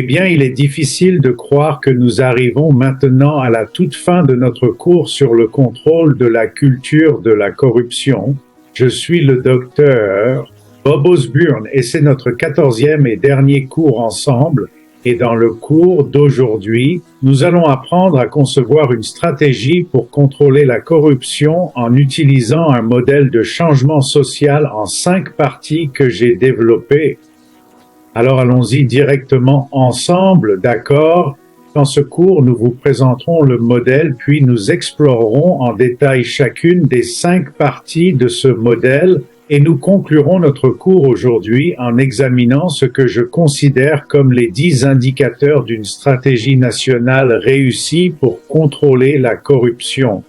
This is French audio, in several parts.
Eh bien, il est difficile de croire que nous arrivons maintenant à la toute fin de notre cours sur le contrôle de la culture de la corruption. Je suis le docteur Bob Osborne et c'est notre 14e et dernier cours ensemble. Et dans le cours d'aujourd'hui, nous allons apprendre à concevoir une stratégie pour contrôler la corruption en utilisant un modèle de changement social en 5 parties que j'ai développé. Alors allons-y directement ensemble, d'accord? Dans ce cours, nous vous présenterons le modèle, puis nous explorerons en détail chacune des 5 parties de ce modèle et nous conclurons notre cours aujourd'hui en examinant ce que je considère comme les 10 indicateurs d'une stratégie nationale réussie pour contrôler la corruption.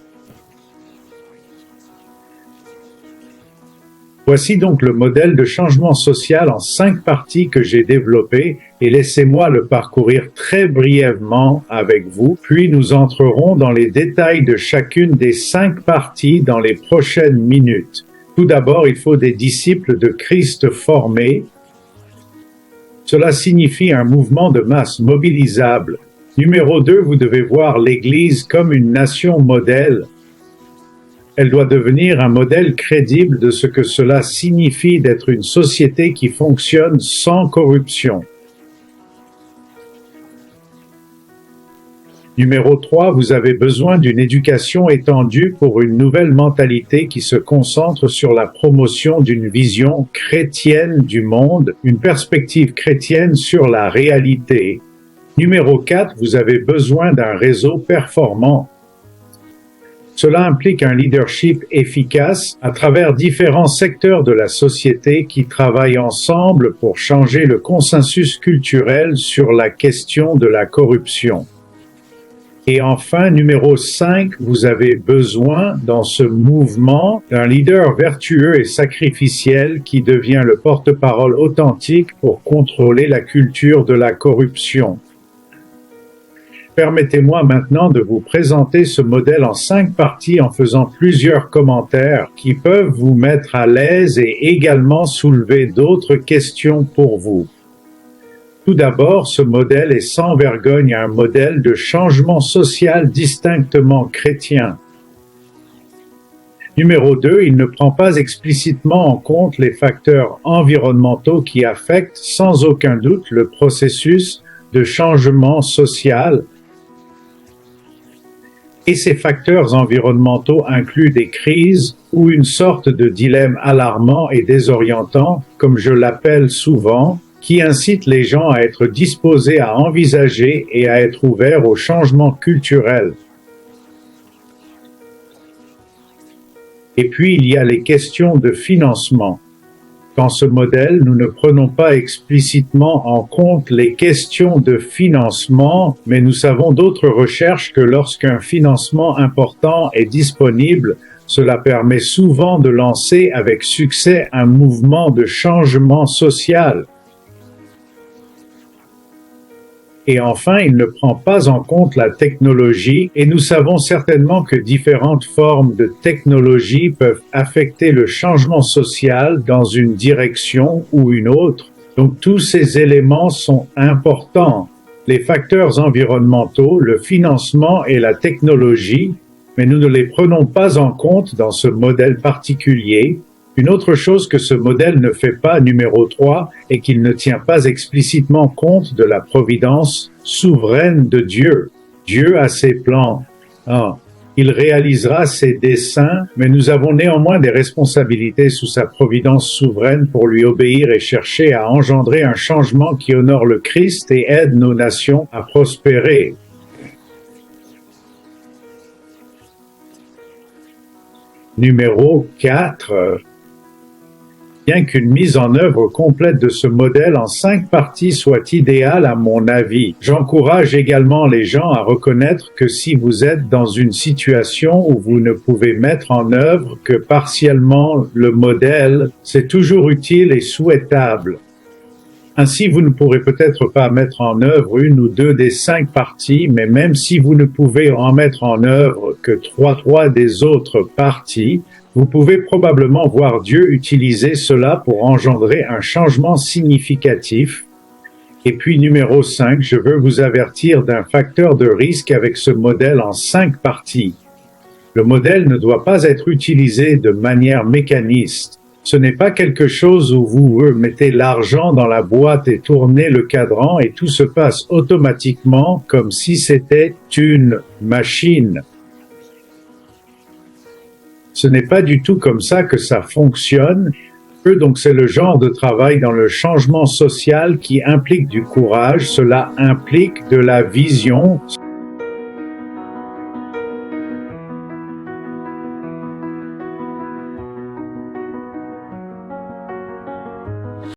Voici donc le modèle de changement social en 5 parties que j'ai développé et laissez-moi le parcourir très brièvement avec vous, puis nous entrerons dans les détails de chacune des 5 parties dans les prochaines minutes. Tout d'abord, il faut des disciples de Christ formés. Cela signifie un mouvement de masse mobilisable. Numéro 2, vous devez voir l'Église comme une nation modèle. Elle doit devenir un modèle crédible de ce que cela signifie d'être une société qui fonctionne sans corruption. Numéro 3, vous avez besoin d'une éducation étendue pour une nouvelle mentalité qui se concentre sur la promotion d'une vision chrétienne du monde, une perspective chrétienne sur la réalité. Numéro 4, vous avez besoin d'un réseau performant. Cela implique un leadership efficace à travers différents secteurs de la société qui travaillent ensemble pour changer le consensus culturel sur la question de la corruption. Et enfin, numéro 5, vous avez besoin, dans ce mouvement, d'un leader vertueux et sacrificiel qui devient le porte-parole authentique pour contrôler la culture de la corruption. Permettez-moi maintenant de vous présenter ce modèle en 5 parties en faisant plusieurs commentaires qui peuvent vous mettre à l'aise et également soulever d'autres questions pour vous. Tout d'abord, ce modèle est sans vergogne un modèle de changement social distinctement chrétien. Numéro 2, il ne prend pas explicitement en compte les facteurs environnementaux qui affectent sans aucun doute le processus de changement social. Et ces facteurs environnementaux incluent des crises ou une sorte de dilemme alarmant et désorientant, comme je l'appelle souvent, qui incite les gens à être disposés à envisager et à être ouverts aux changements culturels. Et puis, il y a les questions de financement. Dans ce modèle, nous ne prenons pas explicitement en compte les questions de financement, mais nous savons d'autres recherches que lorsqu'un financement important est disponible, cela permet souvent de lancer avec succès un mouvement de changement social. Et enfin, il ne prend pas en compte la technologie et nous savons certainement que différentes formes de technologie peuvent affecter le changement social dans une direction ou une autre. Donc tous ces éléments sont importants. Les facteurs environnementaux, le financement et la technologie, mais nous ne les prenons pas en compte dans ce modèle particulier. Une autre chose que ce modèle ne fait pas, numéro 3, est qu'il ne tient pas explicitement compte de la providence souveraine de Dieu. Dieu a ses plans. Il réalisera ses desseins, mais nous avons néanmoins des responsabilités sous sa providence souveraine pour lui obéir et chercher à engendrer un changement qui honore le Christ et aide nos nations à prospérer. Numéro 4. Bien qu'une mise en œuvre complète de ce modèle en 5 parties soit idéale à mon avis, j'encourage également les gens à reconnaître que si vous êtes dans une situation où vous ne pouvez mettre en œuvre que partiellement le modèle, c'est toujours utile et souhaitable. Ainsi, vous ne pourrez peut-être pas mettre en œuvre une ou deux des 5 parties, mais même si vous ne pouvez en mettre en œuvre que 3 des autres parties, vous pouvez probablement voir Dieu utiliser cela pour engendrer un changement significatif. Et puis numéro 5, je veux vous avertir d'un facteur de risque avec ce modèle en 5 parties. Le modèle ne doit pas être utilisé de manière mécaniste. Ce n'est pas quelque chose où vous mettez l'argent dans la boîte et tournez le cadran et tout se passe automatiquement comme si c'était une machine. Ce n'est pas du tout comme ça que ça fonctionne. Donc c'est le genre de travail dans le changement social qui implique du courage, cela implique de la vision.